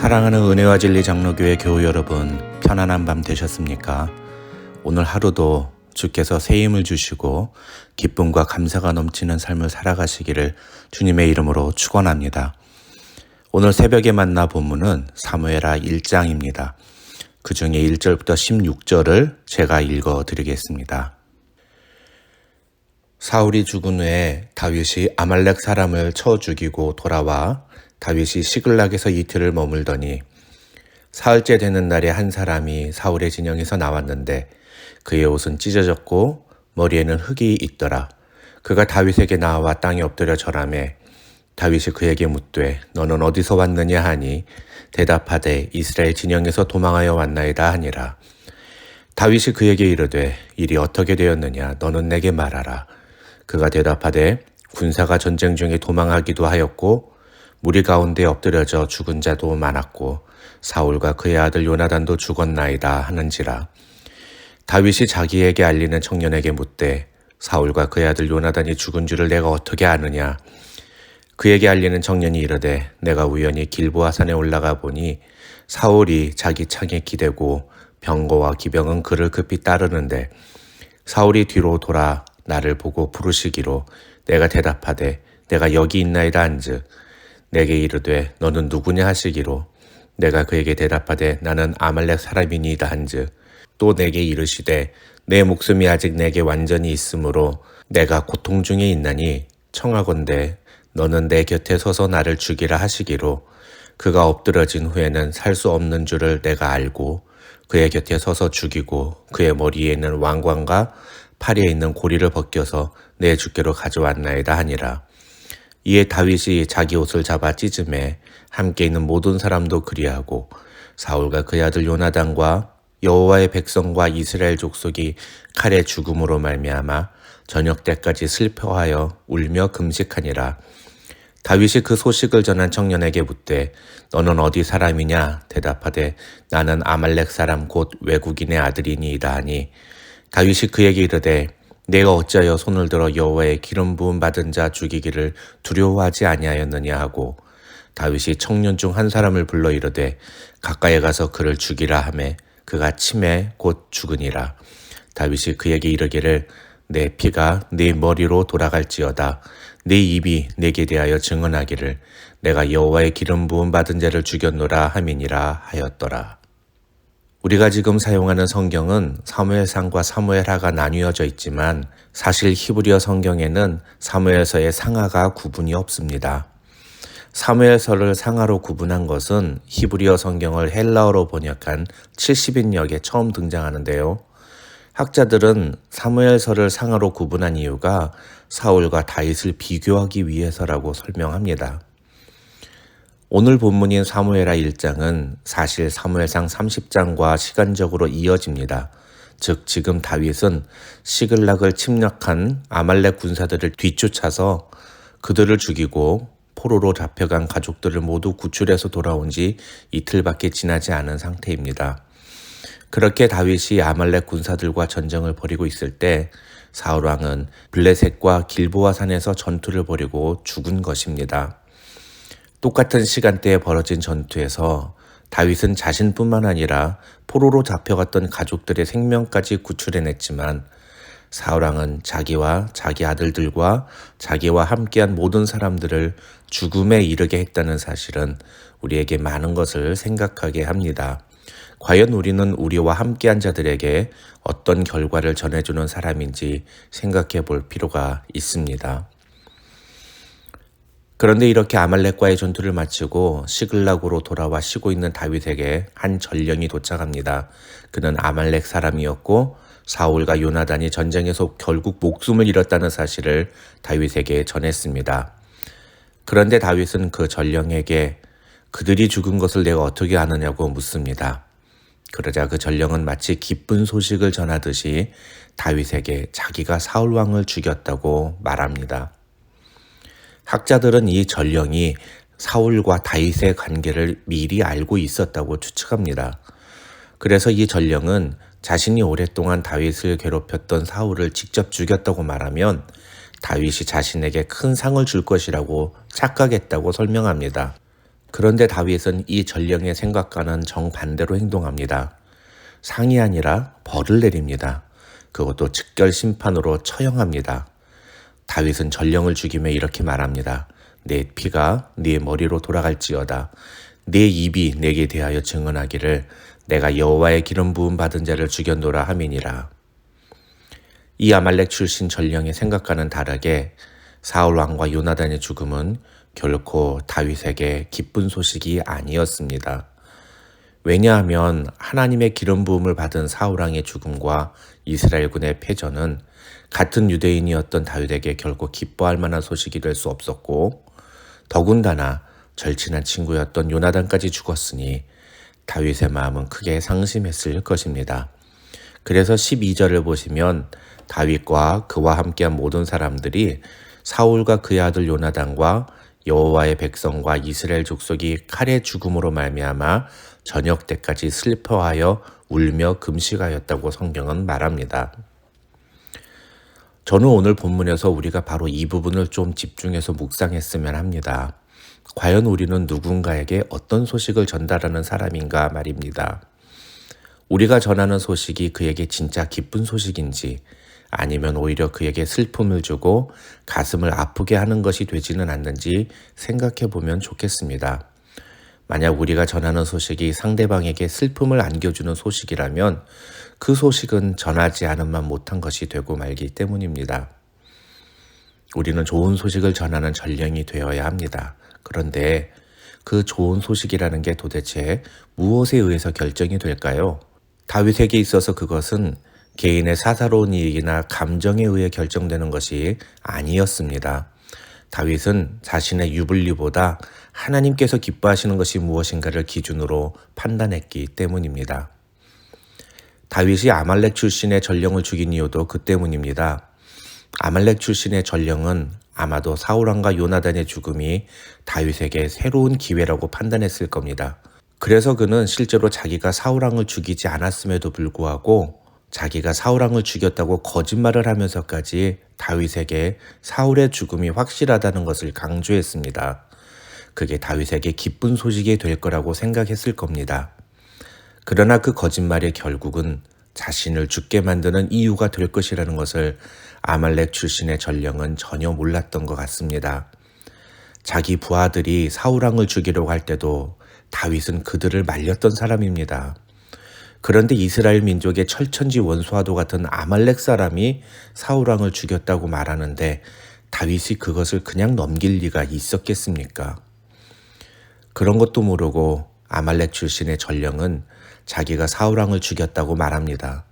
사랑하는 은혜와 진리 장로교회 교우 여러분, 편안한 밤 되셨습니까? 오늘 하루도 주께서 새 힘을 주시고 기쁨과 감사가 넘치는 삶을 살아가시기를 주님의 이름으로 축원합니다. 오늘 새벽에 만나 본문은 사무엘하 1장입니다. 그 중에 1절부터 16절을 제가 읽어드리겠습니다. 사울이 죽은 후에 다윗이 아말렉 사람을 쳐 죽이고 돌아와 다윗이 시글락에서 이틀을 머물더니 사흘째 되는 날에 한 사람이 사울의 진영에서 나왔는데 그의 옷은 찢어졌고 머리에는 흙이 있더라. 그가 다윗에게 나와 땅에 엎드려 절하매 다윗이 그에게 묻되 너는 어디서 왔느냐 하니 대답하되 이스라엘 진영에서 도망하여 왔나이다 하니라. 다윗이 그에게 이르되 일이 어떻게 되었느냐 너는 내게 말하라. 그가 대답하되 군사가 전쟁 중에 도망하기도 하였고 무리 가운데 엎드려져 죽은 자도 많았고 사울과 그의 아들 요나단도 죽었나이다 하는지라. 다윗이 자기에게 알리는 청년에게 묻되 사울과 그의 아들 요나단이 죽은 줄을 내가 어떻게 아느냐. 그에게 알리는 청년이 이르되 내가 우연히 길보아 산에 올라가 보니 사울이 자기 창에 기대고 병거와 기병은 그를 급히 따르는데 사울이 뒤로 돌아 나를 보고 부르시기로 내가 대답하되 내가 여기 있나이다 한즉 내게 이르되 너는 누구냐 하시기로 내가 그에게 대답하되 나는 아말렉 사람이니이다 한즉 또 내게 이르시되 내 목숨이 아직 내게 완전히 있으므로 내가 고통 중에 있나니 청하건대 너는 내 곁에 서서 나를 죽이라 하시기로 그가 엎드러진 후에는 살 수 없는 줄을 내가 알고 그의 곁에 서서 죽이고 그의 머리에 있는 왕관과 팔에 있는 고리를 벗겨서 내 주께로 가져왔나이다 하니라. 이에 다윗이 자기 옷을 잡아 찢음에 함께 있는 모든 사람도 그리하고 사울과 그의 아들 요나단과 여호와의 백성과 이스라엘 족속이 칼의 죽음으로 말미암아 저녁 때까지 슬퍼하여 울며 금식하니라. 다윗이 그 소식을 전한 청년에게 묻되 너는 어디 사람이냐 대답하되 나는 아말렉 사람 곧 외국인의 아들이니이다 하니 다윗이 그에게 이르되 내가 어찌하여 손을 들어 여호와의 기름 부음 받은 자 죽이기를 두려워하지 아니하였느냐 하고 다윗이 청년 중 한 사람을 불러 이르되 가까이 가서 그를 죽이라 하매 그가 치매 곧 죽으니라. 다윗이 그에게 이르기를 내 피가 네 머리로 돌아갈지어다. 네 입이 내게 대하여 증언하기를 내가 여호와의 기름 부음 받은 자를 죽였노라 함이니라 하였더라. 우리가 지금 사용하는 성경은 사무엘상과 사무엘하가 나뉘어져 있지만 사실 히브리어 성경에는 사무엘서의 상하가 구분이 없습니다. 사무엘서를 상하로 구분한 것은 히브리어 성경을 헬라어로 번역한 70인역에 처음 등장하는데요. 학자들은 사무엘서를 상하로 구분한 이유가 사울과 다윗을 비교하기 위해서라고 설명합니다. 오늘 본문인 사무엘하 1장은 사실 사무엘상 30장과 시간적으로 이어집니다. 즉 지금 다윗은 시글락을 침략한 아말렉 군사들을 뒤쫓아서 그들을 죽이고 포로로 잡혀간 가족들을 모두 구출해서 돌아온 지 이틀밖에 지나지 않은 상태입니다. 그렇게 다윗이 아말렉 군사들과 전쟁을 벌이고 있을 때 사울왕은 블레셋과 길보아 산에서 전투를 벌이고 죽은 것입니다. 똑같은 시간대에 벌어진 전투에서 다윗은 자신뿐만 아니라 포로로 잡혀갔던 가족들의 생명까지 구출해냈지만 사울왕은 자기와 자기 아들들과 자기와 함께한 모든 사람들을 죽음에 이르게 했다는 사실은 우리에게 많은 것을 생각하게 합니다. 과연 우리는 우리와 함께한 자들에게 어떤 결과를 전해주는 사람인지 생각해 볼 필요가 있습니다. 그런데 이렇게 아말렉과의 전투를 마치고 시글락으로 돌아와 쉬고 있는 다윗에게 한 전령이 도착합니다. 그는 아말렉 사람이었고 사울과 요나단이 전쟁에서 결국 목숨을 잃었다는 사실을 다윗에게 전했습니다. 그런데 다윗은 그 전령에게 그들이 죽은 것을 내가 어떻게 아느냐고 묻습니다. 그러자 그 전령은 마치 기쁜 소식을 전하듯이 다윗에게 자기가 사울왕을 죽였다고 말합니다. 학자들은 이 전령이 사울과 다윗의 관계를 미리 알고 있었다고 추측합니다. 그래서 이 전령은 자신이 오랫동안 다윗을 괴롭혔던 사울을 직접 죽였다고 말하면 다윗이 자신에게 큰 상을 줄 것이라고 착각했다고 설명합니다. 그런데 다윗은 이 전령의 생각과는 정반대로 행동합니다. 상이 아니라 벌을 내립니다. 그것도 즉결 심판으로 처형합니다. 다윗은 전령을 죽이며 이렇게 말합니다. 내 피가 네 머리로 돌아갈지어다. 내 입이 내게 대하여 증언하기를 내가 여호와의 기름 부음 받은 자를 죽였노라 함이니라. 이 아말렉 출신 전령의 생각과는 다르게 사울 왕과 요나단의 죽음은 결코 다윗에게 기쁜 소식이 아니었습니다. 왜냐하면 하나님의 기름 부음을 받은 사울 왕의 죽음과 이스라엘군의 패전은 같은 유대인이었던 다윗에게 결코 기뻐할 만한 소식이 될 수 없었고, 더군다나 절친한 친구였던 요나단까지 죽었으니 다윗의 마음은 크게 상심했을 것입니다. 그래서 12절을 보시면 다윗과 그와 함께한 모든 사람들이 사울과 그의 아들 요나단과 여호와의 백성과 이스라엘 족속이 칼의 죽음으로 말미암아 저녁 때까지 슬퍼하여 울며 금식하였다고 성경은 말합니다. 저는 오늘 본문에서 우리가 바로 이 부분을 좀 집중해서 묵상했으면 합니다. 과연 우리는 누군가에게 어떤 소식을 전달하는 사람인가 말입니다. 우리가 전하는 소식이 그에게 진짜 기쁜 소식인지 아니면 오히려 그에게 슬픔을 주고 가슴을 아프게 하는 것이 되지는 않는지 생각해 보면 좋겠습니다. 만약 우리가 전하는 소식이 상대방에게 슬픔을 안겨주는 소식이라면 그 소식은 전하지 않음만 못한 것이 되고 말기 때문입니다. 우리는 좋은 소식을 전하는 전령이 되어야 합니다. 그런데 그 좋은 소식이라는 게 도대체 무엇에 의해서 결정이 될까요? 다윗에게 있어서 그것은 개인의 사사로운 이익이나 감정에 의해 결정되는 것이 아니었습니다. 다윗은 자신의 유불리보다 하나님께서 기뻐하시는 것이 무엇인가를 기준으로 판단했기 때문입니다. 다윗이 아말렉 출신의 전령을 죽인 이유도 그 때문입니다. 아말렉 출신의 전령은 아마도 사울왕과 요나단의 죽음이 다윗에게 새로운 기회라고 판단했을 겁니다. 그래서 그는 실제로 자기가 사울왕을 죽이지 않았음에도 불구하고 자기가 사울왕을 죽였다고 거짓말을 하면서까지 다윗에게 사울의 죽음이 확실하다는 것을 강조했습니다. 그게 다윗에게 기쁜 소식이 될 거라고 생각했을 겁니다. 그러나 그 거짓말이 결국은 자신을 죽게 만드는 이유가 될 것이라는 것을 아말렉 출신의 전령은 전혀 몰랐던 것 같습니다. 자기 부하들이 사울왕을 죽이려고 할 때도 다윗은 그들을 말렸던 사람입니다. 그런데 이스라엘 민족의 철천지 원수와도 같은 아말렉 사람이 사울왕을 죽였다고 말하는데 다윗이 그것을 그냥 넘길 리가 있었겠습니까? 그런 것도 모르고 아말렉 출신의 전령은 자기가 사울왕을 죽였다고 말합니다.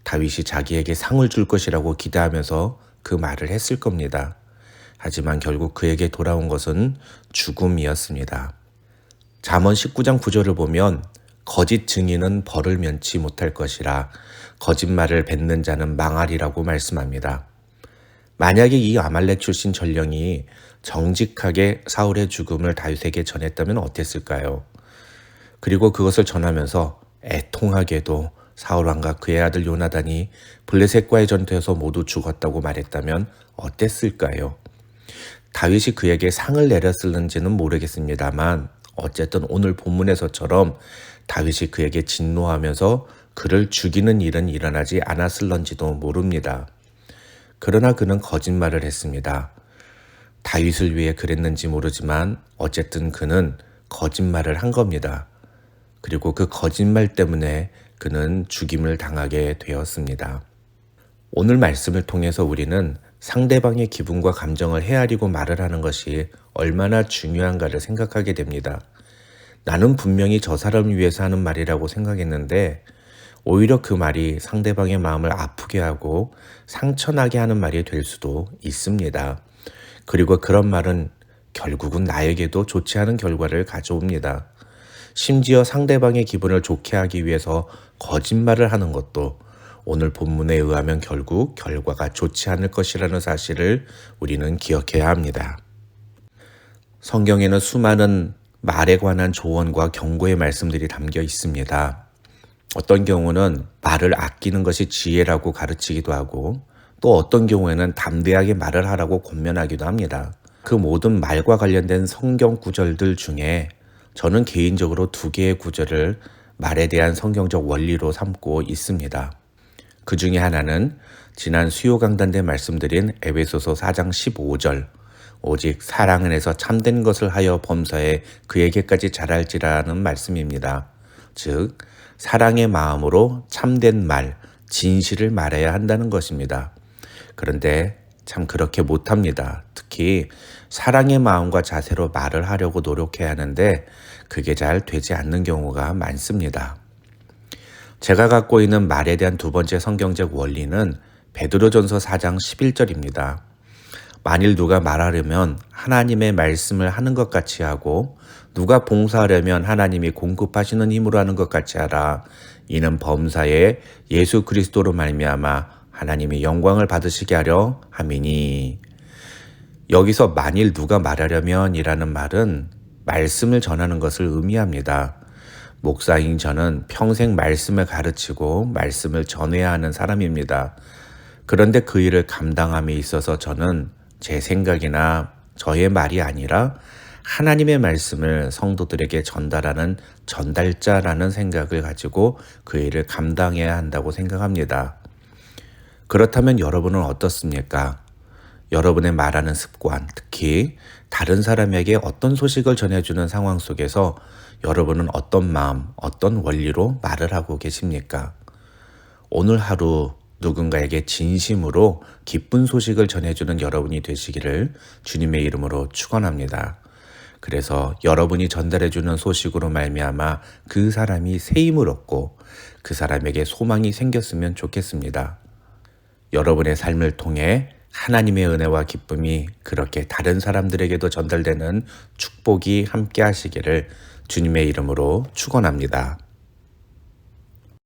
다윗이 자기에게 상을 줄 것이라고 기대하면서 그 말을 했을 겁니다. 하지만 결국 그에게 돌아온 것은 죽음이었습니다. 잠언 19장 9절을 보면 거짓 증인은 벌을 면치 못할 것이라 거짓말을 뱉는 자는 망하리라고 말씀합니다. 만약에 이 아말렉 출신 전령이 정직하게 사울의 죽음을 다윗에게 전했다면 어땠을까요? 그리고 그것을 전하면서 애통하게도 사울왕과 그의 아들 요나단이 블레셋과의 전투에서 모두 죽었다고 말했다면 어땠을까요? 다윗이 그에게 상을 내렸을는지는 모르겠습니다만 어쨌든 오늘 본문에서처럼 다윗이 그에게 진노하면서 그를 죽이는 일은 일어나지 않았을런지도 모릅니다. 그러나 그는 거짓말을 했습니다. 다윗을 위해 그랬는지 모르지만 어쨌든 그는 거짓말을 한 겁니다. 그리고 그 거짓말 때문에 그는 죽임을 당하게 되었습니다. 오늘 말씀을 통해서 우리는 상대방의 기분과 감정을 헤아리고 말을 하는 것이 얼마나 중요한가를 생각하게 됩니다. 나는 분명히 저 사람을 위해서 하는 말이라고 생각했는데 오히려 그 말이 상대방의 마음을 아프게 하고 상처나게 하는 말이 될 수도 있습니다. 그리고 그런 말은 결국은 나에게도 좋지 않은 결과를 가져옵니다. 심지어 상대방의 기분을 좋게 하기 위해서 거짓말을 하는 것도 오늘 본문에 의하면 결국 결과가 좋지 않을 것이라는 사실을 우리는 기억해야 합니다. 성경에는 수많은 말에 관한 조언과 경고의 말씀들이 담겨 있습니다. 어떤 경우는 말을 아끼는 것이 지혜라고 가르치기도 하고 또 어떤 경우에는 담대하게 말을 하라고 권면하기도 합니다. 그 모든 말과 관련된 성경 구절들 중에 저는 개인적으로 두 개의 구절을 말에 대한 성경적 원리로 삼고 있습니다. 그 중에 하나는 지난 수요 강단 때 말씀드린 에베소서 4장 15절 오직 사랑 안에서 참된 것을 하여 범사에 그에게까지 자랄지라는 말씀입니다. 즉 사랑의 마음으로 참된 말, 진실을 말해야 한다는 것입니다. 그런데 참 그렇게 못합니다. 특히 사랑의 마음과 자세로 말을 하려고 노력해야 하는데 그게 잘 되지 않는 경우가 많습니다. 제가 갖고 있는 말에 대한 두 번째 성경적 원리는 베드로전서 4장 11절입니다. 만일 누가 말하려면 하나님의 말씀을 하는 것 같이 하고 누가 봉사하려면 하나님이 공급하시는 힘으로 하는 것 같이 하라. 이는 범사에 예수 그리스도로 말미암아 하나님이 영광을 받으시게 하려 함이니. 여기서 만일 누가 말하려면 이라는 말은 말씀을 전하는 것을 의미합니다. 목사인 저는 평생 말씀을 가르치고 말씀을 전해야 하는 사람입니다. 그런데 그 일을 감당함에 있어서 저는 제 생각이나 저의 말이 아니라 하나님의 말씀을 성도들에게 전달하는 전달자라는 생각을 가지고 그 일을 감당해야 한다고 생각합니다. 그렇다면 여러분은 어떻습니까? 여러분의 말하는 습관, 특히 다른 사람에게 어떤 소식을 전해주는 상황 속에서 여러분은 어떤 마음, 어떤 원리로 말을 하고 계십니까? 오늘 하루 누군가에게 진심으로 기쁜 소식을 전해주는 여러분이 되시기를 주님의 이름으로 축원합니다. 그래서 여러분이 전달해주는 소식으로 말미암아 그 사람이 새 힘을 얻고 그 사람에게 소망이 생겼으면 좋겠습니다. 여러분의 삶을 통해 하나님의 은혜와 기쁨이 그렇게 다른 사람들에게도 전달되는 축복이 함께 하시기를 주님의 이름으로 축원합니다.